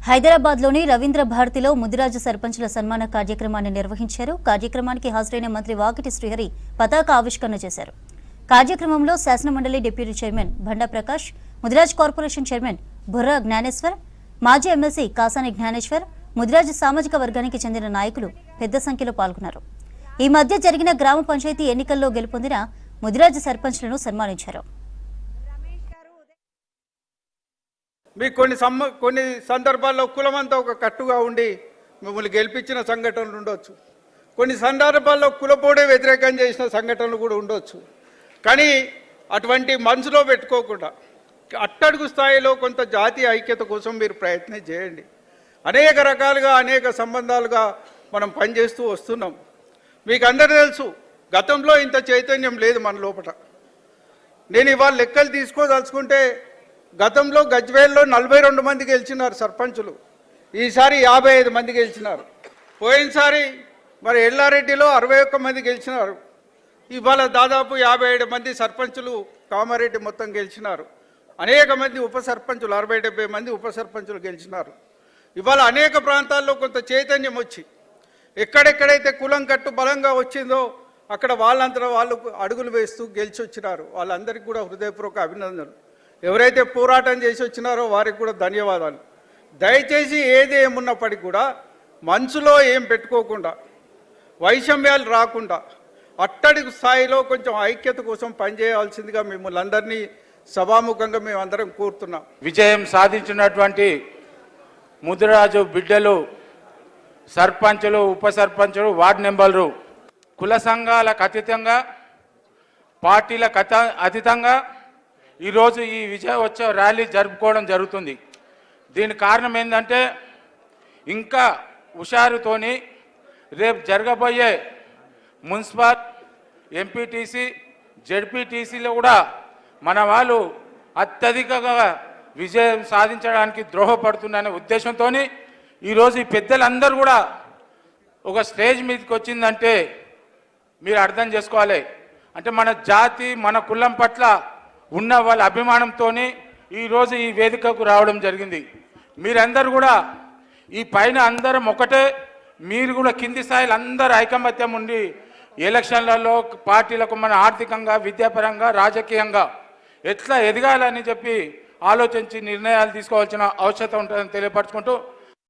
హైదరాబాద్లోని రవీంద్ర భారతిలో ముదిరాజు సర్పంచుల సన్మాన కార్యక్రమాన్ని నిర్వహించారు. కార్యక్రమానికి హాజరైన మంత్రి వాకిటి శ్రీహరి పతాక ఆవిష్కరణ చేశారు. కార్యక్రమంలో శాసనమండలి డిప్యూటీ చైర్మన్ బండా ప్రకాష్, ముదిరాజ్ కార్పొరేషన్ చైర్మన్ బుర్రా జ్ఞానేశ్వర్, మాజీ ఎమ్మెల్సీ కాసాని జ్ఞానేశ్వర్, ముదిరాజు సామాజిక వర్గానికి చెందిన నాయకులు పెద్ద సంఖ్యలో పాల్గొన్నారు. ఈ మధ్య జరిగిన గ్రామ పంచాయతీ ఎన్నికల్లో గెలుపొందిన ముదిరాజు సర్పంచ్లను సన్మానించారు. మీకు కొన్ని సందర్భాల్లో కులమంతా ఒక కట్టుగా ఉండి మిమ్మల్ని గెలిపించిన సంఘటనలు ఉండొచ్చు. కొన్ని సందర్భాల్లో కులపోడే వ్యతిరేకం చేసిన సంఘటనలు కూడా ఉండొచ్చు. కానీ అటువంటి మనసులో పెట్టుకోకుండా అట్టడుగు స్థాయిలో కొంత జాతీయ ఐక్యత కోసం మీరు ప్రయత్నం చేయండి. అనేక రకాలుగా అనేక సంబంధాలుగా మనం పనిచేస్తూ వస్తున్నాం. మీకు అందరూ తెలుసు, గతంలో ఇంత చైతన్యం లేదు మన లోపల. నేను ఇవాళ లెక్కలు తీసుకోదలుచుకుంటే గతంలో గజ్వేల్లో 42 మంది గెలిచినారు సర్పంచులు, ఈసారి 55 మంది గెలిచినారు. పోయినసారి మరి ఎల్లారెడ్డిలో 61 మంది గెలిచినారు. ఇవాళ దాదాపు 57 మంది సర్పంచులు కామారెడ్డి మొత్తం గెలిచినారు. అనేక మంది ఉప సర్పంచులు 60-70 మంది ఉప సర్పంచులు గెలిచినారు. ఇవాళ అనేక ప్రాంతాల్లో కొంత చైతన్యం వచ్చి ఎక్కడెక్కడైతే కులం కట్టు బలంగా వచ్చిందో అక్కడ వాళ్ళంతా వాళ్ళు అడుగులు వేస్తూ గెలిచి వచ్చినారు. వాళ్ళందరికీ కూడా హృదయపూర్వక అభినందనలు. ఎవరైతే పోరాటం చేసి వచ్చినారో వారికి కూడా ధన్యవాదాలు. దయచేసి ఏది ఏమున్నప్పటికీ కూడా మనసులో ఏం పెట్టుకోకుండా, వైషమ్యాలు రాకుండా అట్టడుగు స్థాయిలో కొంచెం ఐక్యత కోసం పనిచేయాల్సిందిగా మిమ్మల్ని అందరినీ సభాముఖంగా మేము అందరం కోరుతున్నాం. విజయం సాధించినటువంటి ముదిరాజు బిడ్డలు, సర్పంచులు, ఉప సర్పంచులు, వార్డు మెంబర్లు కుల సంఘాలకు అతీతంగా, పార్టీలకు అతీతంగా ఈరోజు ఈ విజయోత్సవ ర్యాలీ జరుపుకోవడం జరుగుతుంది. దీనికి కారణం ఏంటంటే ఇంకా హుషారుతోని రేపు జరగబోయే మున్సిపల్, ఎంపీటీసీ, జెడ్పీటీసీలో కూడా మన వాళ్ళు అత్యధికంగా విజయం సాధించడానికి ద్రోహపడుతుందనే ఉద్దేశంతో ఈరోజు ఈ పెద్దలందరూ కూడా ఒక స్టేజ్ మీదకి వచ్చిందంటే మీరు అర్థం చేసుకోవాలి. అంటే మన జాతి, మన కులం పట్ల ఉన్న వాళ్ళ అభిమానంతో ఈరోజు ఈ వేదికకు రావడం జరిగింది. మీరందరూ కూడా ఈ పైన అందరం ఒకటే, మీరు కూడా కింది స్థాయిలో అందరూ ఐకమత్యం ఉండి ఎలక్షన్లలో పార్టీలకు మన ఆర్థికంగా, విద్యాపరంగా, రాజకీయంగా ఎట్లా ఎదగాలని చెప్పి ఆలోచించి నిర్ణయాలు తీసుకోవాల్సిన అవసరం ఉంటుందని తెలియపరచుకుంటూ